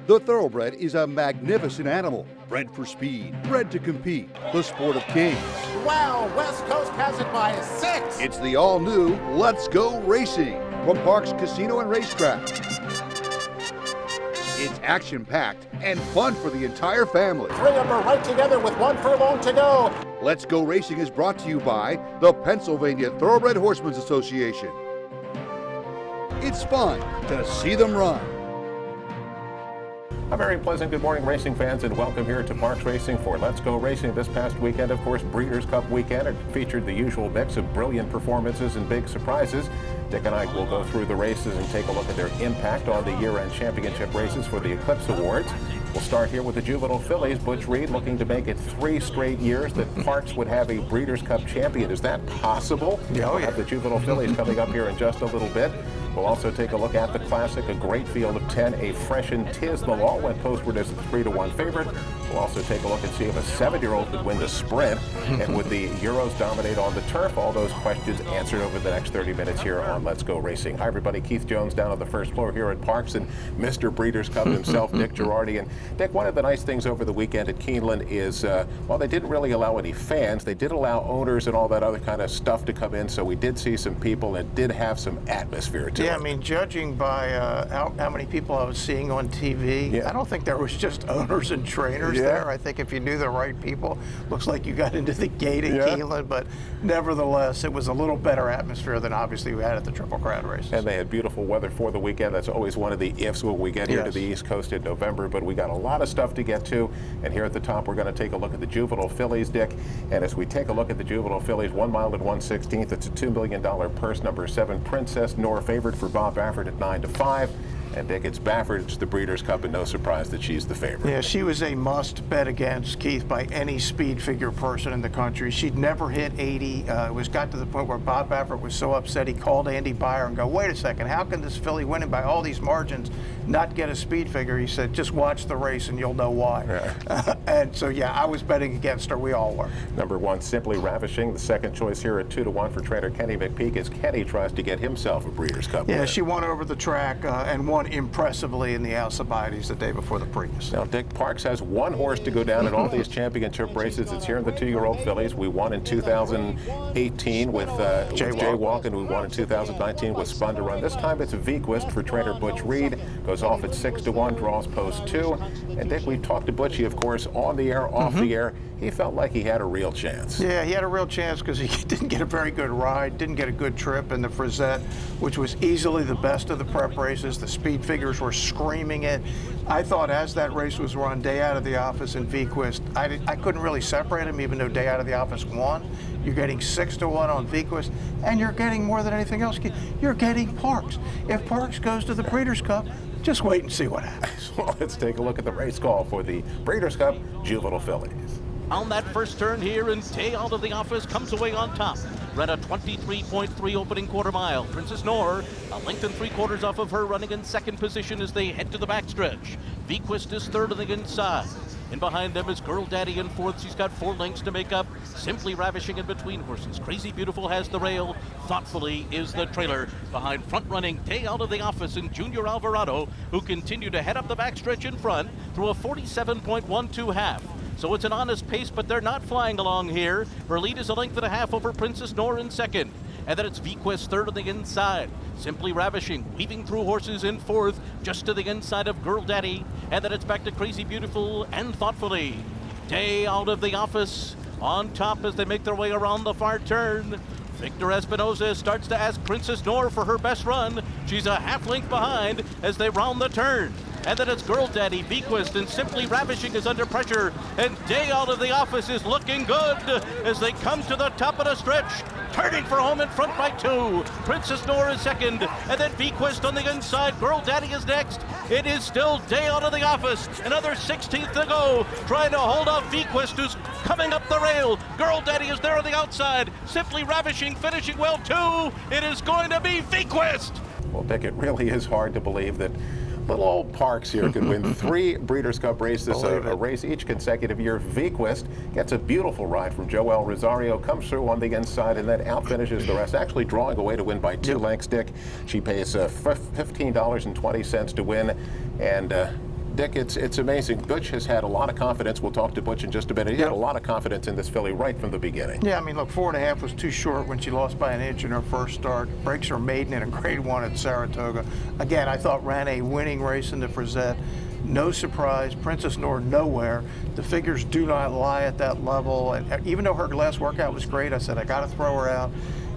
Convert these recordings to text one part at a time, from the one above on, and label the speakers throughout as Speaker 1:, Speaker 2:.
Speaker 1: The thoroughbred is a magnificent animal, bred for speed, bred to compete, the sport of kings.
Speaker 2: Wow, West Coast has it by 6.
Speaker 1: It's the all-new Let's Go Racing from Parks Casino and Racetrack. It's action-packed and fun for the entire family.
Speaker 2: 3 of them are right together with 1 furlong to go.
Speaker 1: Let's Go Racing is brought to you by the Pennsylvania Thoroughbred Horsemen's Association. It's fun to see them run.
Speaker 3: A very pleasant good morning, racing fans, and welcome here to Parks Racing for Let's Go Racing. This past weekend, of course, Breeders' Cup weekend. It featured the usual mix of brilliant performances and big surprises. Dick and I will go through the races and take a look at their impact on the year-end championship races for the Eclipse Awards. We'll start here with the juvenile fillies. Butch Reed looking to make it 3 straight years that Parks would have a Breeders' Cup champion. Is that possible?
Speaker 4: Yeah,
Speaker 3: We'll have the juvenile fillies coming up here in just a little bit. We'll also take a look at the Classic, a great field of 10, a freshened Tis the Law, went postward as a 3-1 favorite. We'll also take a look and see if a 7-year-old could win the sprint. And would the Euros dominate on the turf? All those questions answered over the next 30 minutes here on Let's Go Racing. Hi, everybody. Keith Jones down on the first floor here at Parks, and Mr. Breeders' Cup himself, Dick Girardi. And Dick, one of the nice things over the weekend at Keeneland is, while they didn't really allow any fans, they did allow owners and all that other kind of stuff to come in. So we did see some people and did have some atmosphere to it.
Speaker 4: Yeah, I mean, judging by how many people I was seeing on TV, I don't think there was just owners and trainers there. I think if you knew the right people, looks like you got into the gate at Keeneland, but nevertheless, it was a little better atmosphere than obviously we had at the Triple Crown races.
Speaker 3: And they had beautiful weather for the weekend. That's always one of the ifs when we get here to the East Coast in November, but we got a lot of stuff to get to. And here at the top, we're going to take a look at the juvenile fillies, Dick. And as we take a look at the juvenile fillies, 1 mile at 1/16th, it's a $2 million purse. Number 7, Princess Nora, favored for Bob Baffert at 9-5. And Dick, it's Baffert, it's the Breeders' Cup, and no surprise that she's the favorite.
Speaker 4: Yeah, she was a must bet against, Keith, by any speed figure person in the country. She'd never hit 80. It was got to the point where Bob Baffert was so upset he called Andy Beyer and go, wait a second, how can this filly winning by all these margins not get a speed figure? He said, just watch the race and you'll know why. And so, yeah, I was betting against her. We all were.
Speaker 3: Number 1, Simply Ravishing, the second choice here at 2-1 for trainer Kenny McPeak as Kenny tries to get himself a Breeders' Cup win.
Speaker 4: Yeah, she won over the track and won impressively in the Alcibiades the day before the Preakness.
Speaker 3: Now, Dick, Parks has 1 horse to go down in all these championship races. It's here in the 2-year-old fillies. We won in 2018 with Jaywalk, and we won in 2019 with Spun to Run. This time it's Vequist for trainer Butch Reed. Goes off at 6-1, draws post 2. And Dick, we talked to Butchie, of course, on the air, off the air. He felt like he had a real chance.
Speaker 4: Yeah, he had a real chance because he didn't get a very good ride, didn't get a good trip in the Frisette, which was easily the best of the prep races. The speed figures were screaming it. I thought as that race was run, Day Out of the Office and Vequist, I couldn't really separate them, even though Day Out of the Office won. You're getting 6-1 on Vequist, and you're getting more than anything else. You're getting Parks. If Parks goes to the Breeders' Cup, just wait and see what happens.
Speaker 3: Well, let's take a look at the race call for the Breeders' Cup Juvenile Fillies.
Speaker 5: On that first turn here, and Day Out of the Office comes away on top. Ran a 23.3 opening quarter mile. Princess Nora, a length and 3/4 off of her, running in second position as they head to the backstretch. Vequist is third on the inside. And behind them is Girl Daddy in fourth. She's got 4 lengths to make up. Simply Ravishing in between horses. Crazy Beautiful has the rail. Thoughtfully is the trailer. Behind front-running Day Out of the Office and Junior Alvarado, who continue to head up the backstretch in front through a 47.12 half. So it's an honest pace, but they're not flying along here. Her lead is a length and a half over Princess Nora in second. And then it's Vequist third on the inside. Simply Ravishing, weaving through horses in fourth, just to the inside of Girl Daddy. And then it's back to Crazy Beautiful and Thoughtfully. Day Out of the Office on top as they make their way around the far turn. Victor Espinoza starts to ask Princess Nora for her best run. She's a half length behind as they round the turn. And then it's Girl Daddy, Vequist, and Simply Ravishing is under pressure. And Day Out of the Office is looking good as they come to the top of the stretch. Turning for home in front by 2. Princess Nora is second. And then Vequist on the inside. Girl Daddy is next. It is still Day Out of the Office. Another 16th to go. Trying to hold off Vequist, who's coming up the rail. Girl Daddy is there on the outside. Simply Ravishing finishing well too. It is going to be Vequist.
Speaker 3: Well, Dick, it really is hard to believe that little old Parks here can win 3 Breeders' Cup races, a race each consecutive year. Vequist gets a beautiful ride from Joel Rosario, comes through on the inside, and then outfinishes the rest, actually drawing away to win by 2 lengths, Dick. She pays $15.20 to win, and Dick, it's amazing. Butch has had a lot of confidence. We'll talk to Butch in just a minute. He had a lot of confidence in this filly right from the beginning.
Speaker 4: Yeah, I mean, look, 4.5 was too short when she lost by an inch in her first start. Breaks her maiden in a Grade 1 at Saratoga. Again, I thought ran a winning race in the Frizette. No surprise, Princess Noor nowhere. The figures do not lie at that level. And even though her last workout was great, I said, I got to throw her out.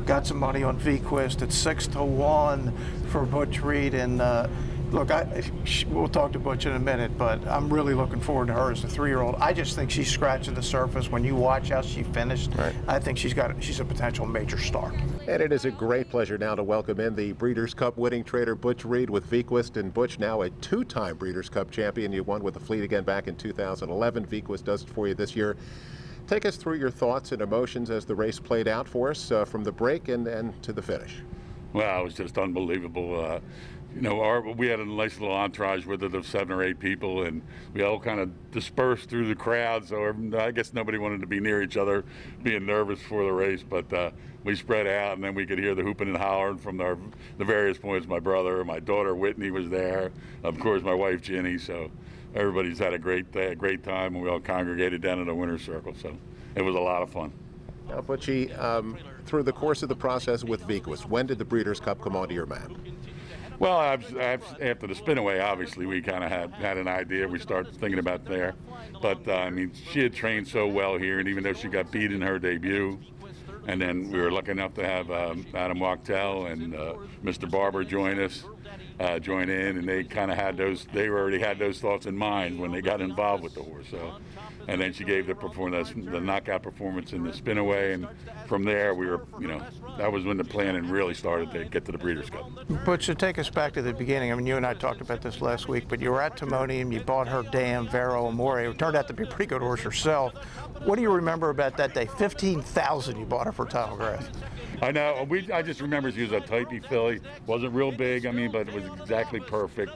Speaker 4: Got some money on VQuist at 6-1 for Butch Reed. And look, we'll talk to Butch in a minute, but I'm really looking forward to her as a 3-year-old. I just think she's scratching the surface. When you watch how she finished, I think she's a potential major star.
Speaker 3: And it is a great pleasure now to welcome in the Breeders' Cup winning trader Butch Reed with VQuist. And Butch, now a 2-time Breeders' Cup champion. You won with the fleet again back in 2011. VQuist does it for you this year. Take us through your thoughts and emotions as the race played out for us from the break and to the finish.
Speaker 6: Well, it was just unbelievable. You know, we had a nice little entourage with it of 7 or 8 people, and we all kind of dispersed through the crowd, so I guess nobody wanted to be near each other, being nervous for the race, but we spread out, and then we could hear the hooping and hollering from the various points. My brother, my daughter Whitney was there, of course my wife Ginny, so everybody's had a great time, and we all congregated down in the winner's circle, so it was a lot of fun.
Speaker 3: Now, Butchie, through the course of the process with VQuist, when did the Breeders' Cup come onto your map?
Speaker 6: Well, after the spin-away, obviously, we kind of had an idea. We started thinking about there. But, I mean, she had trained so well here, and even though she got beat in her debut, and then we were lucky enough to have Adam Wachtel and Mr. Barber join in, and they kind of they already had those thoughts in mind when they got involved with the horse. So, and then she gave the knockout performance in the spin-away, and from there we were, that was when the planning really started to get to the Breeders' Cup.
Speaker 4: But to take us back to the beginning, I mean, you and I talked about this last week, but you were at Timonium, you bought her Dam, Vero Amore, who turned out to be a pretty good horse herself. What do you remember about that day? 15,000 you bought her for Tom McGrath.
Speaker 6: I know. I just remember she was a typey filly. Wasn't real big, I mean, but it was exactly perfect.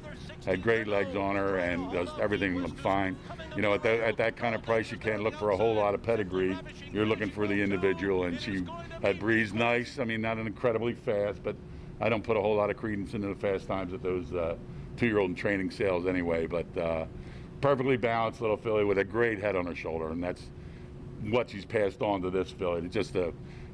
Speaker 6: Had great legs on her, and everything looked fine. You know, at that kind of price, you can't look for a whole lot of pedigree. You're looking for the individual, and she had breezed nice. I mean, not incredibly fast, but I don't put a whole lot of credence into the fast times at those 2-year-old in training sales anyway. But perfectly balanced little filly with a great head on her shoulder, and that's what she's passed on to this filly. It's just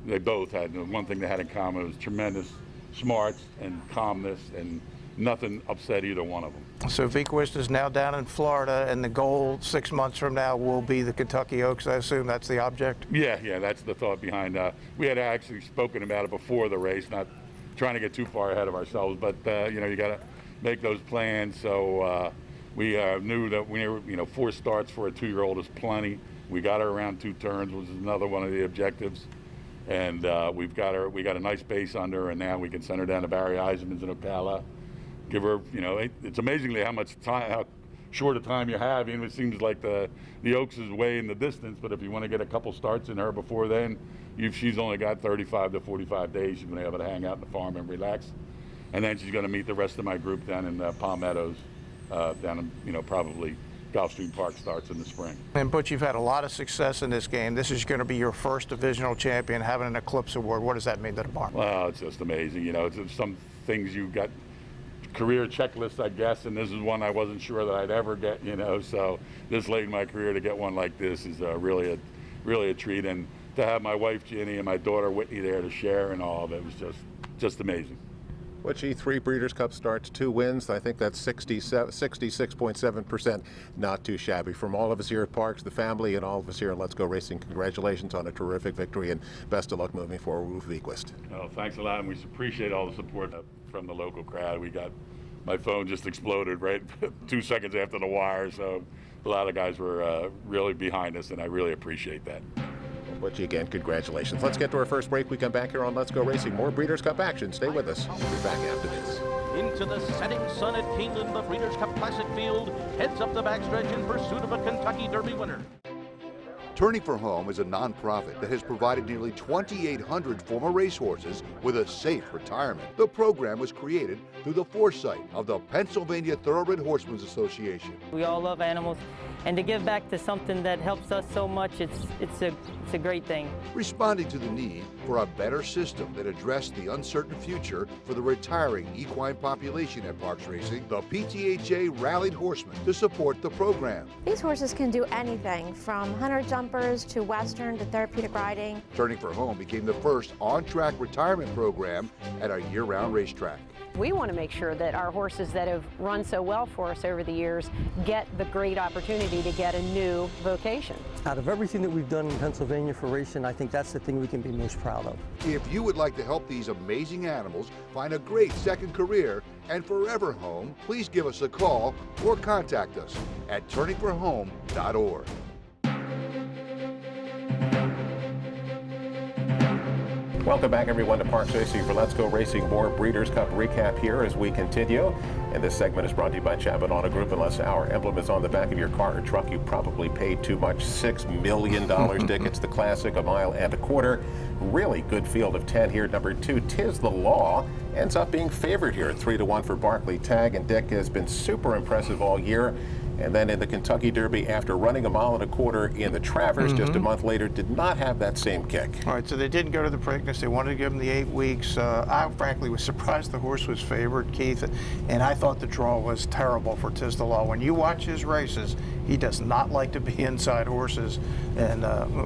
Speaker 6: they both had one thing they had in common. It was tremendous smarts and calmness, and nothing upset either one of them.
Speaker 4: So VQuist is now down in Florida, and the goal 6 months from now will be the Kentucky Oaks. I assume that's the object?
Speaker 6: Yeah, that's the thought behind. We had actually spoken about it before the race, not trying to get too far ahead of ourselves, but you got to make those plans. So we knew that 4 starts for a 2-year-old is plenty. We got her around 2 turns, which is another one of the objectives. And we got a nice base under her, and now we can send her down to Barry Eisenman's in Ocala. Give her, it's amazingly how short a time you have. It seems like the Oaks is way in the distance, but if you want to get a couple starts in her before then, she's only got 35 to 45 days. She's going to be able to hang out in the farm and relax. And then she's going to meet the rest of my group down in Palm Meadows, down in, probably Gulfstream Park starts in the spring.
Speaker 4: And Butch, you've had a lot of success in this game. This is going to be your first divisional champion, having an Eclipse Award. What does that mean to the barn?
Speaker 6: Well, it's just amazing. It's some things you got career checklists, I guess, and this is one I wasn't sure that I'd ever get. So this late in my career to get one like this is really a treat, and to have my wife Ginny and my daughter Whitney there to share and all of it was just amazing.
Speaker 3: Butchie, 3 Breeders' Cup starts, 2 wins. I think that's 66.7%. Not too shabby. From all of us here at Parks, the family, and all of us here at Let's Go Racing, congratulations on a terrific victory, and best of luck moving forward with VQuist.
Speaker 6: Oh, thanks a lot, and we appreciate all the support from the local crowd. My phone just exploded right 2 seconds after the wire, so a lot of guys were really behind us, and I really appreciate that.
Speaker 3: Butchie, again, congratulations. Let's get to our first break. We come back here on Let's Go Racing. More Breeders' Cup action. Stay with us. We'll be back after this.
Speaker 5: Into the setting sun at Keeneland, the Breeders' Cup Classic Field heads up the backstretch in pursuit of a Kentucky Derby winner.
Speaker 1: Turning for Home is a nonprofit that has provided nearly 2,800 former racehorses with a safe retirement. The program was created through the foresight of the Pennsylvania Thoroughbred Horsemen's Association.
Speaker 7: We all love animals, and to give back to something that helps us so much, it's a great thing.
Speaker 1: Responding to the need for a better system that addressed the uncertain future for the retiring equine population at Parks Racing, the PTHA rallied horsemen to support the program.
Speaker 8: These horses can do anything from hunter jumpers to western to therapeutic riding.
Speaker 1: Turning for Home became the first on-track retirement program at a year-round racetrack.
Speaker 9: We want to make sure that our horses that have run so well for us over the years get the great opportunity to get a new vocation.
Speaker 10: Out of everything that we've done in Pennsylvania for racing, I think that's the thing we can be most proud of.
Speaker 1: If you would like to help these amazing animals find a great second career and forever home, please give us a call or contact us at turningforhome.org.
Speaker 3: Welcome back, everyone, to Parks Racing for Let's Go Racing. More Breeders' Cup recap here as we continue. And this segment is brought to you by Chabot Auto Group. Unless our emblem is on the back of your car or truck, you probably paid too much. $6 million, Dick. It's the Classic, a mile and a quarter. Really good field of 10 here. Number 2, Tis the Law, ends up being favored here at 3-1 for Barclay Tagg. And Dick has been super impressive all year. And then in the Kentucky Derby, after running a mile and a quarter in the Travers just a month later, did not have that same kick.
Speaker 4: All right, so they didn't go to the Preakness. They wanted to give him the 8 weeks. I frankly was surprised the horse was favored, Keith, and I thought the draw was terrible for Tis the Law. When you watch his races, he does not like to be inside horses, and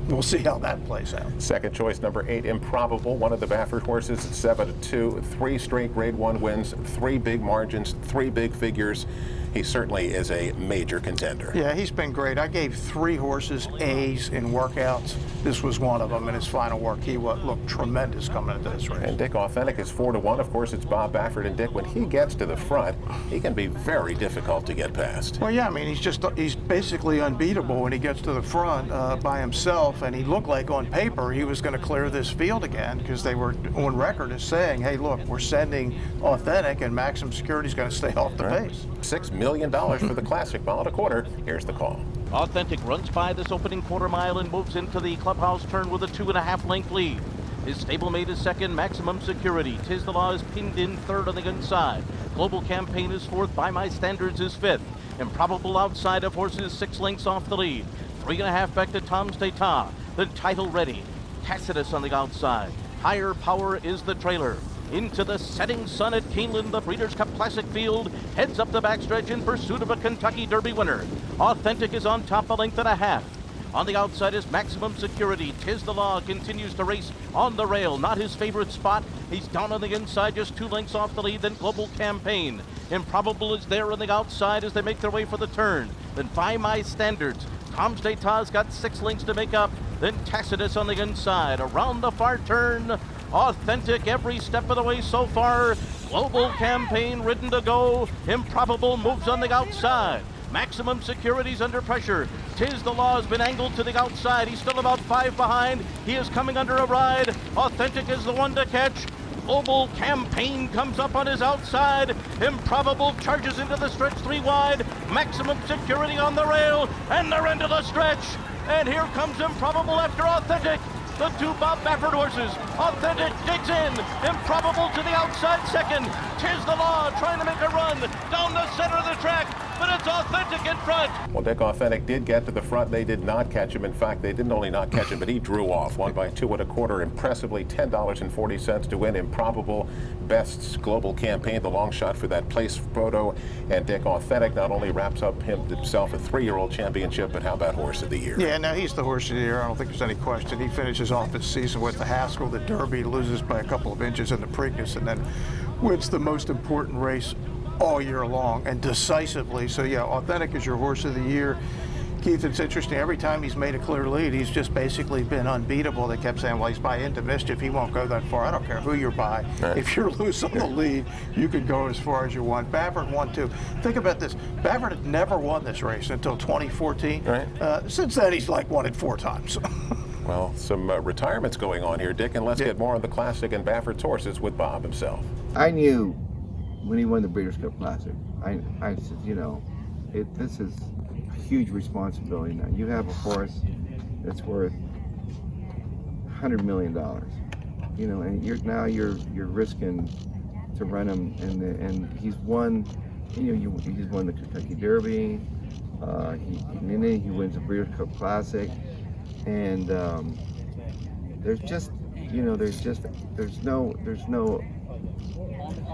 Speaker 4: we'll see how that plays out.
Speaker 3: Second choice, number 8, Improbable, one of the Baffert horses at 7-2, 3 straight Grade 1 wins, 3 big margins, 3 big figures. He certainly is a major contender.
Speaker 4: Yeah, he's been great. I gave 3 horses A's in workouts. This was one of them in his final work. He looked tremendous coming into this race.
Speaker 3: And Dick Authentic is 4-1. Of course, it's Bob Baffert, and Dick, when he gets to the front, he can be very difficult to get past.
Speaker 4: Well, yeah, I mean, he's basically unbeatable when he gets to the front by himself, and he looked like on paper he was going to clear this field again because they were on record as saying, hey, look, we're sending Authentic, and Maximum Security's going to stay off the pace.
Speaker 3: $6 million for the Classic, mile and a quarter. Here's the call.
Speaker 5: Authentic runs by this opening quarter mile and moves into the clubhouse turn with a 2.5 length lead. His stablemate is second, Maximum Security. Tis the Law is pinned in third on the inside. Global Campaign is fourth, By My Standards is fifth. Improbable outside of horses 6 lengths off the lead. 3.5 back to Tom's D'Etat. The Title Ready. Tacitus on the outside. Higher Power is the trailer. Into the setting sun at Keeneland, the Breeders' Cup Classic field heads up the backstretch in pursuit of a Kentucky Derby winner. Authentic is on top, 1.5 lengths. On the outside is Maximum Security. Tis the Law continues to race on the rail. Not his favorite spot. He's down on the inside, just 2 lengths off the lead. Then Global Campaign. Improbable is there on the outside as they make their way for the turn. Then By My Standards. Tom's D'Etat's got 6 lengths to make up. Then Tacitus on the inside. Around the far turn, Authentic every step of the way so far. Global Campaign ridden to go. Improbable moves on the outside. Maximum Security's under pressure. Tis the Law has been angled to the outside. He's still about 5 behind. He is coming under a ride. Authentic is the one to catch. Global Campaign comes up on his outside. Improbable charges into the stretch 3 wide. Maximum Security on the rail, and they're into the stretch. And here comes Improbable after Authentic. The 2 Bob Baffert horses. Authentic digs in. Improbable to the outside second. Tis the Law trying to make a run down the center of the track, but it's Authentic in front.
Speaker 3: Well, Dick Authentic did get to the front. They did not catch him. In fact, they didn't only not catch him, but he drew off. Won by 2.25. Impressively, $10.40 to win. Improbable Best's Global Campaign, the long shot for that place photo. And Dick Authentic not only wraps up himself a 3-year-old championship, but how about Horse of the Year?
Speaker 4: Yeah, no, he's the Horse of the Year. I don't think there's any question. He finishes off his season with the Haskell, the Derby, loses by a couple of inches in the Preakness, and then wins the most important race all year long and decisively. So yeah, Authentic is your Horse of the Year. Keith, it's interesting. Every time he's made a clear lead, he's just basically been unbeatable. They kept saying, well, he's by Into Mischief. He won't go that far. I don't care who you're by. Right. If you're loose on the lead, you can go as far as you want. Baffert won too. Think about this. Baffert had never won this race until 2014. Right. Since then, he's won it 4 times.
Speaker 3: Well, some retirements going on here, Dick, and let's get more on the Classic and Baffert's horses with Bob himself.
Speaker 11: I knew when he won the Breeders' Cup Classic, I said, this is a huge responsibility now. You have a horse that's worth $100 million. You know, and you're risking to run him, and he's won. You know, he's won the Kentucky Derby. He wins the Breeders' Cup Classic, and there's no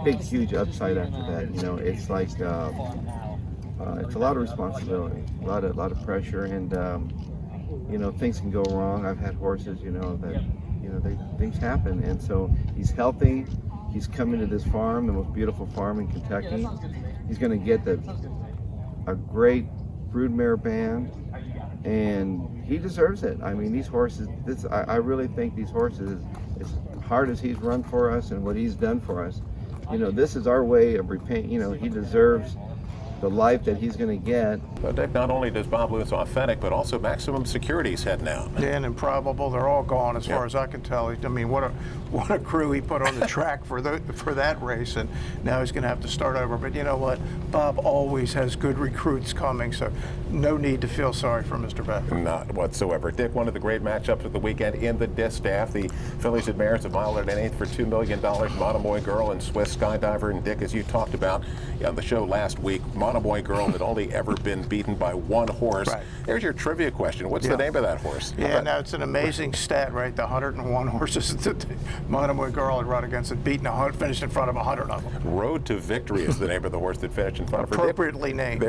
Speaker 11: big huge upside after that. You know, it's like it's a lot of responsibility, a lot of pressure, and you know, things can go wrong. I've had horses, you know, that things happen, and so he's healthy. He's coming to this farm, the most beautiful farm in Kentucky. He's going to get a great broodmare band, and he deserves it. I mean, these horses, I really think these horses, as hard as he's run for us and what he's done for us, you know, this is our way of repaying. You know, he deserves the life that he's going to get.
Speaker 3: But Dick, not only does Bob Lewis Authentic, but also Maximum Security's heading out.
Speaker 4: Yeah, and Improbable, they're all gone as far as I can tell. I mean, what a crew he put on the track for that race, and now he's going to have to start over. But you know what? Bob always has good recruits coming, so no need to feel sorry for Mr. Beck.
Speaker 3: Not whatsoever. Dick, one of the great matchups of the weekend in the distaff, the fillies and mares of Mile at an Eighth for $2 million, Monomoy Girl and Swiss Skydiver. And Dick, as you talked about on the show last week, Monomoy Girl had only ever been beaten by one horse.
Speaker 4: Right.
Speaker 3: There's your trivia question. What's the name of that horse?
Speaker 4: Yeah, now it's an amazing stat, right? The 101 horses that Monomoy Girl had run against had beaten finished in front of 100 of them.
Speaker 3: Road to Victory is the name of the horse that finished in front of her.
Speaker 4: Appropriately named.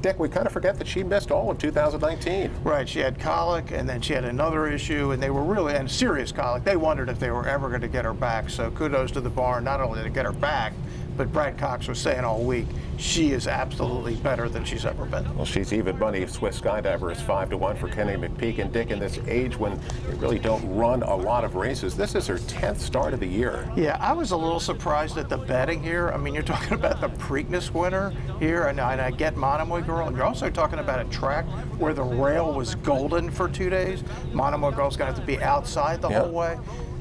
Speaker 3: Dick, we kind of forget that she missed all of 2019.
Speaker 4: Right, she had colic, and then she had another issue, and they were really, and serious colic. They wondered if they were ever going to get her back. So kudos to the barn, not only to get her back, but Brad Cox was saying all week, she is absolutely better than she's ever been.
Speaker 3: Well, she's even money. Swiss Skydiver is 5-1 for Kenny McPeak. And Dick, in this age when they really don't run a lot of races, this is her 10th start of the year.
Speaker 4: Yeah, I was a little surprised at the betting here. I mean, you're talking about the Preakness winner here, and I get Monomoy Girl, and you're also talking about a track where the rail was golden for 2 days. Monomoy Girl's going to have to be outside the whole way.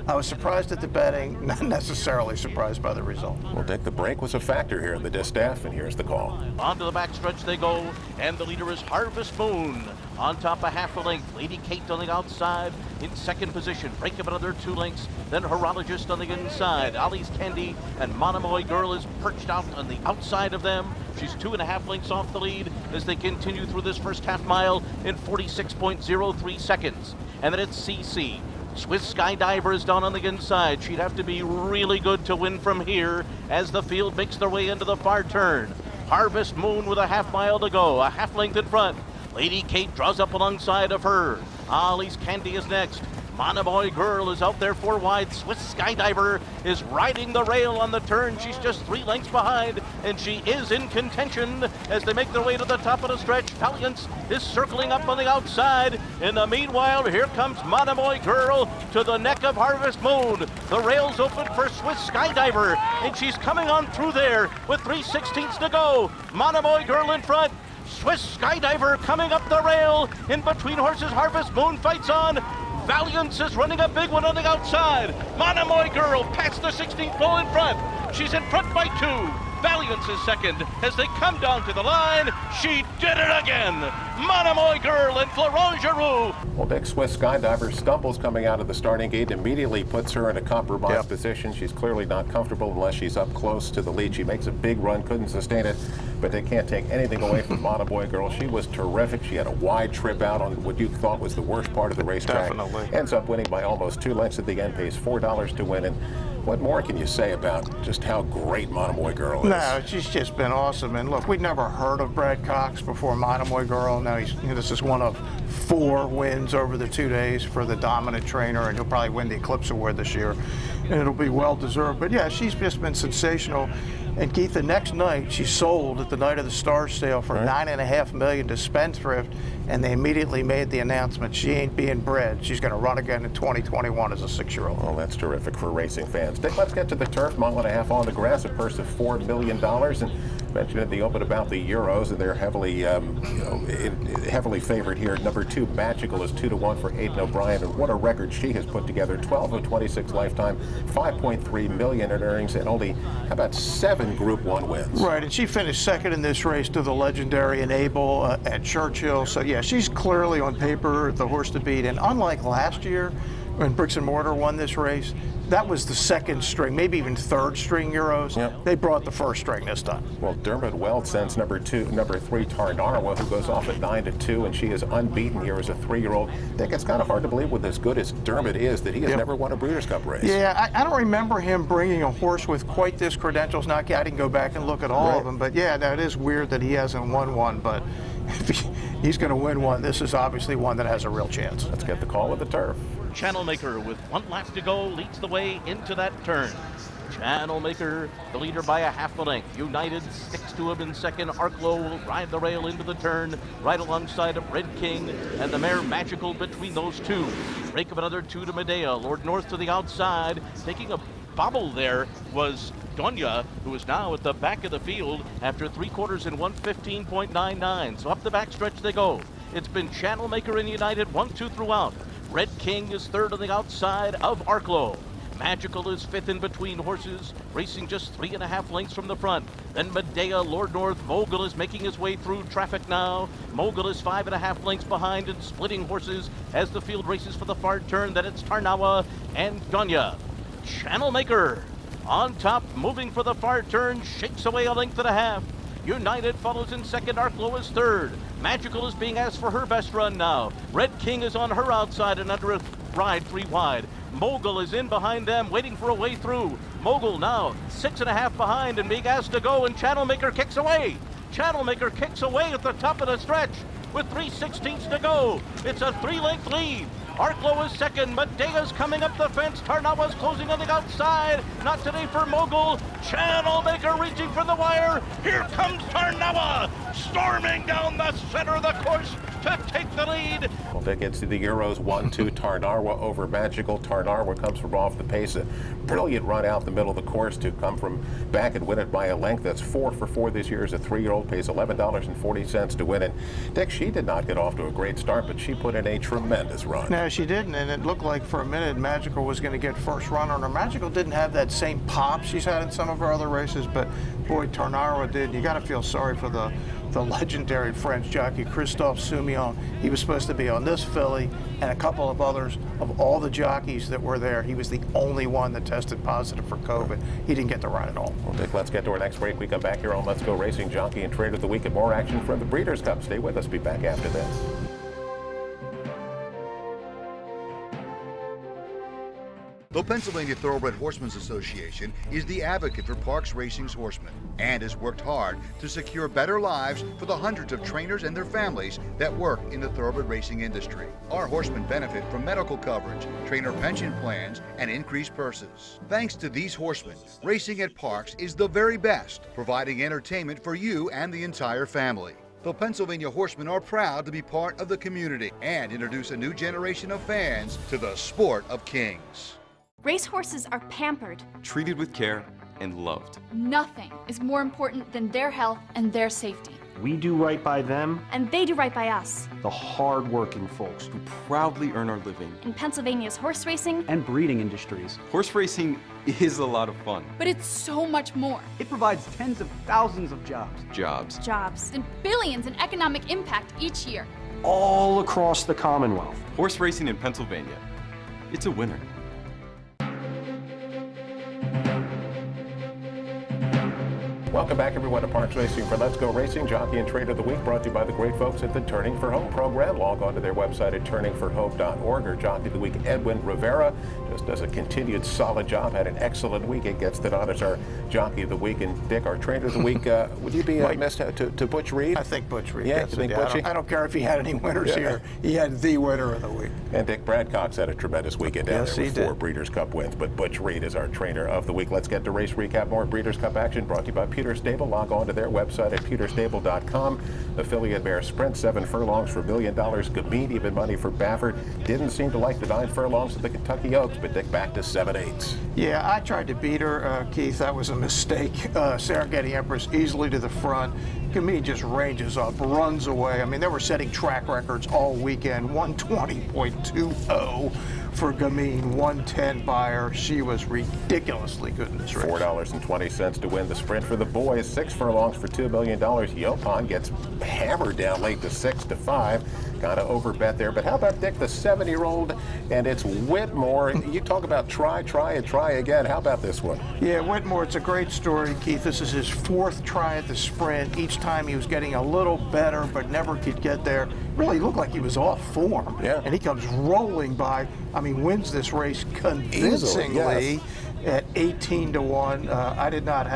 Speaker 4: I was surprised at the betting, not necessarily surprised by the result.
Speaker 3: Well, Dick, the break was a factor here in the distaff, and here's the call.
Speaker 5: Onto the backstretch they go, and the leader is Harvest Moon. On top a half a length, Lady Kate on the outside in second position. Break of another 2 lengths, then Horologist on the inside. Ollie's Candy and Monomoy Girl is perched out on the outside of them. She's 2.5 lengths off the lead as they continue through this first half mile in 46.03 seconds. And then it's CC. Swiss Skydiver is down on the inside. She'd have to be really good to win from here as the field makes their way into the far turn. Harvest Moon with a half mile to go, a half length in front. Lady Kate draws up alongside of her. Ollie's Candy is next. Monomoy Girl is out there 4 wide. Swiss Skydiver is riding the rail on the turn. She's just 3 lengths behind, and she is in contention as they make their way to the top of the stretch. Valiance is circling up on the outside. In the meanwhile, here comes Monomoy Girl to the neck of Harvest Moon. The rail's open for Swiss Skydiver, and she's coming on through there with 3/16 to go. Monomoy Girl in front. Swiss Skydiver coming up the rail. In between horses, Harvest Moon fights on. Valiance is running a big one on the outside. Monomoy Girl past the 16th pole in front. She's in front by 2. Valiance is second as they come down to the line. She did it again. Monomoy Girl and Florent Giroux.
Speaker 3: Well, Dick, Swiss Skydiver stumbles coming out of the starting gate, immediately puts her in a compromised position. She's clearly not comfortable unless she's up close to the lead. She makes a big run, couldn't sustain it, but they can't take anything away from Monomoy Girl. She was terrific. She had a wide trip out on what you thought was the worst part of the racetrack.
Speaker 4: Definitely.
Speaker 3: Ends up winning by almost 2 lengths at the end, pays $4 to win. And what more can you say about just how great Monomoy Girl is?
Speaker 4: No, she's just been awesome. And look, we'd never heard of Brad Cox before Monomoy Girl. Now this is one of 4 wins over the 2 days for the dominant trainer, and he'll probably win the Eclipse Award this year, and it'll be well deserved. But yeah, she's just been sensational. And Keith, the next night she sold at the Night of the Stars sale for $9.5 million to Spendthrift, and they immediately made the announcement she ain't being bred. She's going to run again in 2021 as a 6-year-old.
Speaker 3: Well, that's terrific for racing fans. Dick, let's get to the turf. Mile and a half on the grass, a purse of $4 million. And Mentioned at the open about the Euros, and they're heavily, heavily favored here. Number 2, Magical, is 2-1 for Aidan O'Brien, and what a record she has put together. 12 of 26 lifetime, 5.3 million in earnings, and only, how about 7 Group 1 wins?
Speaker 4: Right, and she finished second in this race to the legendary Enable at Churchill. So yeah, she's clearly on paper the horse to beat. And unlike last year, when Bricks and Mortar won this race, that was the second string, maybe even third string Euros.
Speaker 3: Yep.
Speaker 4: They brought the first string this time.
Speaker 3: Well, Dermot Weld sends number 3, Tarnarwa, who goes off at 9-2, and she is unbeaten here as a 3-year-old. I think it's kind of hard to believe, with as good as Dermot is, that he has never won a Breeders' Cup race.
Speaker 4: Yeah, I don't remember him bringing a horse with quite this credentials. Not, I didn't go back and look at all of them, but yeah, that is weird that he hasn't won one. But if he's going to win one, this is obviously one that has a real chance.
Speaker 3: Let's get the call with the turf.
Speaker 5: Channel Maker, with 1 lap to go, leads the way into that turn. Channel Maker, the leader by a half a length. United sticks to him in second. Arklow will ride the rail into the turn, right alongside of Red King and the mare Magical between those two. Break of another 2 to Medea. Lord North to the outside. Taking a bobble there was Donya, who is now at the back of the field after 3/4 in 1:15.99. So up the backstretch they go. It's been Channel Maker and United 1-2 throughout. Red King is third on the outside of Arklow. Magical is 5th in between horses, racing just 3.5 lengths from the front. Then Medea, Lord North, Mogul is making his way through traffic now. Mogul is 5.5 lengths behind and splitting horses as the field races for the far turn. Then it's Tarnawa and Donya. Channel Maker on top, moving for the far turn, shakes away 1.5 lengths. United follows in second. Arklow is third. Magical is being asked for her best run now. Red King is on her outside and under a ride 3 wide. Mogul is in behind them, waiting for a way through. Mogul now 6.5 behind and being asked to go, and Channel Maker kicks away. Channel Maker kicks away at the top of the stretch with 3/16 to go. It's a 3-length lead. Arklow is second. Medea's coming up the fence. Tarnawa's closing on the outside. Not today for Mogul. Channel Maker reaching for the wire. Here comes Tarnawa, storming down the center of the course to take the lead.
Speaker 3: Well, that gets to the Euros 1-2. Tarnarwa over Magical. Tarnarwa comes from off the pace. A brilliant run out the middle of the course to come from back and win it by a length. That's 4 for 4 this year as a 3-year-old. Pays $11.40 to win it. Dick, she did not get off to a great start, but she put in a tremendous run.
Speaker 4: No, she didn't, and it looked like for a minute Magical was going to get first run on her. Magical didn't have that same pop she's had in some of her other races, but boy, Tarnarwa did. You got to feel sorry for the legendary French jockey Christophe Soumillon. He was supposed to be on this filly and a couple of others. Of all the jockeys that were there, he was the only one that tested positive for COVID. He didn't get the run at all.
Speaker 3: Well, Dick, let's get to our next break. We come back here on Let's Go Racing, Jockey and Trader of the Week, and more action from the Breeders' Cup. Stay with us. Be back after this.
Speaker 1: The Pennsylvania Thoroughbred Horsemen's Association is the advocate for Parks Racing's horsemen and has worked hard to secure better lives for the hundreds of trainers and their families that work in the thoroughbred racing industry. Our horsemen benefit from medical coverage, trainer pension plans, and increased purses. Thanks to these horsemen, racing at Parks is the very best, providing entertainment for you and the entire family. The Pennsylvania Horsemen are proud to be part of the community and introduce a new generation of fans to the sport of kings.
Speaker 12: Racehorses are pampered,
Speaker 13: treated with care, and loved.
Speaker 12: Nothing is more important than their health and their safety.
Speaker 14: We do right by them,
Speaker 12: and they do right by us.
Speaker 14: the hard-working folks
Speaker 13: who proudly earn our living
Speaker 12: in Pennsylvania's horse racing
Speaker 14: and breeding industries.
Speaker 13: Horse racing is a lot of fun.
Speaker 12: But it's so much more.
Speaker 14: It provides tens of thousands of jobs.
Speaker 12: Jobs, and billions in economic impact each year.
Speaker 14: All across the Commonwealth.
Speaker 13: Horse racing in Pennsylvania. It's a winner.
Speaker 3: Welcome back, everyone, to Parks Racing for Let's Go Racing, Jockey and Trader of the Week, brought to you by the great folks at the Turning for Hope program. Log on to their website at turningforhope.org. Or Jockey of the Week, Edwin Rivera, just does a continued solid job, had an excellent week. It gets it on as our Jockey of the Week. And Dick, our Trader of the Week, would you be missed to Butch Reed?
Speaker 4: I think Butch Reed.
Speaker 3: Yeah,
Speaker 4: gets
Speaker 3: you think
Speaker 4: it.
Speaker 3: Butchie?
Speaker 4: I don't care if he had any winners here. He had the winner of the week.
Speaker 3: And Dick Bradcock's had a tremendous weekend down
Speaker 4: Yes,
Speaker 3: there with
Speaker 4: he
Speaker 3: 4
Speaker 4: did.
Speaker 3: Breeders' Cup wins. But Butch Reed is our Trainer of the Week. Let's get to race recap. More Breeders' Cup action brought to you by Pushin. Pewter Stable. Log on to their website at pewterstable.com. Affiliate Bear Sprint, 7 furlongs for $1 million. Gamine, even money for Baffert. Didn't seem to like the 9 furlongs at the Kentucky Oaks, but Dick back to 7/8.
Speaker 4: Yeah, I tried to beat her, Keith. That was a mistake. Serengeti Empress easily to the front. Gamine just ranges up, runs away. I mean, they were setting track records all weekend. 120.20 for Gamine, 110 by her. She was ridiculously good in this race.
Speaker 3: $4.20 to win the sprint for the boys. 6 furlongs for $2 million. Yopon gets hammered down late to 6-5. Kind of overbet there. But how about Dick, the 7-year-old, and it's Whitmore. You talk about try, and try again. How about this one?
Speaker 4: Yeah, Whitmore, it's a great story, Keith. This is his 4th try at the sprint. Each time he was getting a little better, but never could get there. Really looked like he was off form.
Speaker 3: Yeah.
Speaker 4: And he comes rolling by. I mean, wins this race convincingly.
Speaker 3: Easily, yes.
Speaker 4: At 18-1. I did not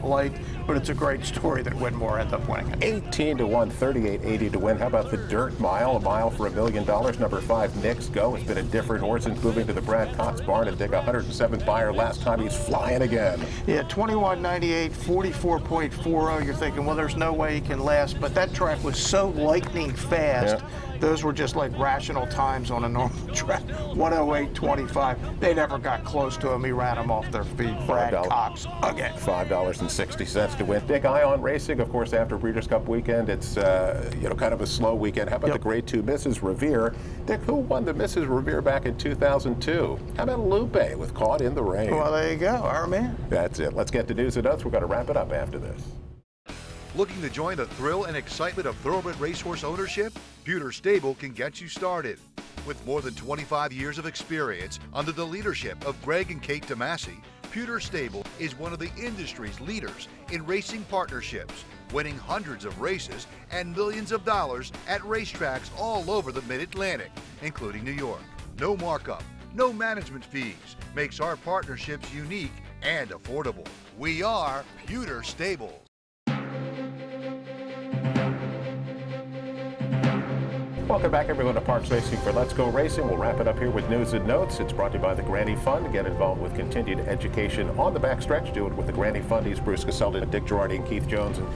Speaker 4: like, but it's a great story that Whitmore ended up winning it.
Speaker 3: 18-1, 38.80 to win. How about the Dirt Mile? A mile for $1 million. Number 5, Knicks Go. It's been a different horse since moving to the Brad Cox barn and Dick 107 buyer. Last time he's flying again.
Speaker 4: Yeah, 21.98, 44.40. You're thinking, well, there's no way he can last, but that track was so lightning fast.
Speaker 3: Yeah.
Speaker 4: Those were just like rational times on a normal track. 108.25. They never got close to him. He ran them off their feet. Brad Cox again.
Speaker 3: $5.60 to win. Dick, Ion Racing, of course, after Breeders' Cup weekend, it's kind of a slow weekend. How about the Grade 2 Mrs. Revere? Dick, who won the Mrs. Revere back in 2002? How about Lupe with Caught in the Rain?
Speaker 4: Well, there you go, our man.
Speaker 3: That's it. Let's get to news and notes. We're going to wrap it up after this.
Speaker 1: Looking to join the thrill and excitement of thoroughbred racehorse ownership? Pewter Stable can get you started. With more than 25 years of experience under the leadership of Greg and Kate DeMasi, Pewter Stable is one of the industry's leaders in racing partnerships, winning hundreds of races and millions of dollars at racetracks all over the Mid-Atlantic, including New York. No markup, no management fees makes our partnerships unique and affordable. We are Pewter Stable.
Speaker 3: Welcome back, everyone, to Parks Racing for Let's Go Racing. We'll wrap it up here with news and notes. It's brought to you by the Granny Fund. Get involved with continued education on the backstretch. Do it with the Granny Fund. He's Bruce Caselli, Dick Girardi, and Keith Jones. And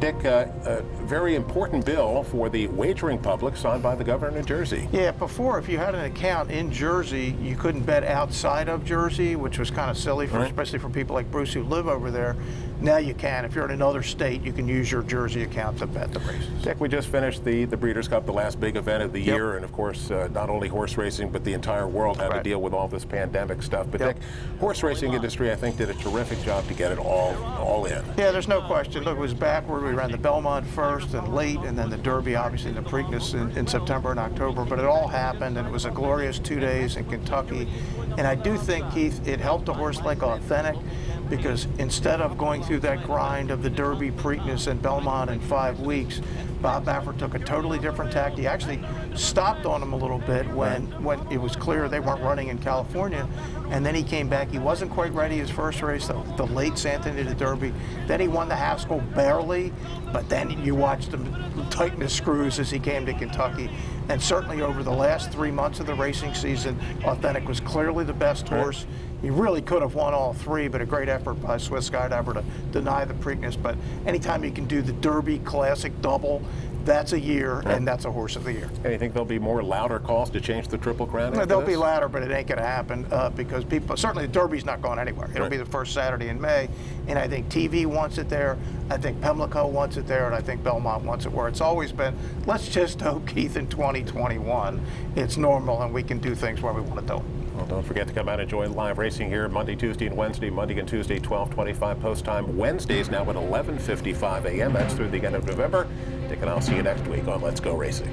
Speaker 3: Dick, a very important bill for the wagering public signed by the governor of New Jersey.
Speaker 4: Yeah, before, if you had an account in Jersey, you couldn't bet outside of Jersey, which was kind of silly, especially for people like Bruce who live over there. Now you can. If you're in another state, you can use your Jersey account to bet the races.
Speaker 3: Dick, we just finished the Breeders' Cup, the last big event of the year, and of course, not only horse racing, but the entire world had to deal with all this pandemic stuff. But Dick, horse racing industry, I think, did a terrific job to get it all in.
Speaker 4: Yeah, there's no question. Look, it was backward. We ran the Belmont first and late, and then the Derby, obviously, and the Preakness in September and October. But it all happened, and it was a glorious 2 days in Kentucky. And I do think, Keith, it helped a horse like Authentic, because instead of going through that grind of the Derby, Preakness, and Belmont in 5 weeks, Bob Baffert took a totally different tack. He actually stopped on him a little bit when it was clear they weren't running in California, and then he came back. He wasn't quite ready his first race, the late Santanita the Derby. Then he won the Haskell barely, but then you watched him tighten his screws as he came to Kentucky. And certainly over the last 3 months of the racing season, Authentic was clearly the best horse. He really could have won all 3, but a great effort by Swiss Skydiver to deny the Preakness. But anytime you can do the Derby Classic double, that's a year, and that's a horse of the year.
Speaker 3: And you think there'll be more louder calls to change the Triple Crown?
Speaker 4: They'll be louder, but it ain't going to happen because people, certainly the Derby's not going anywhere. It'll be the first Saturday in May, and I think TV wants it there. I think Pimlico wants it there, and I think Belmont wants it where it's always been. Let's just hope, Keith, in 2021, it's normal and we can do things where we want to do.
Speaker 3: Well, don't forget to come out and enjoy live racing here Monday, Tuesday, and Wednesday. Monday and Tuesday, 12:25 post time. Wednesdays now at 11:55 a.m. That's through the end of November. Dick and I'll see you next week on Let's Go Racing.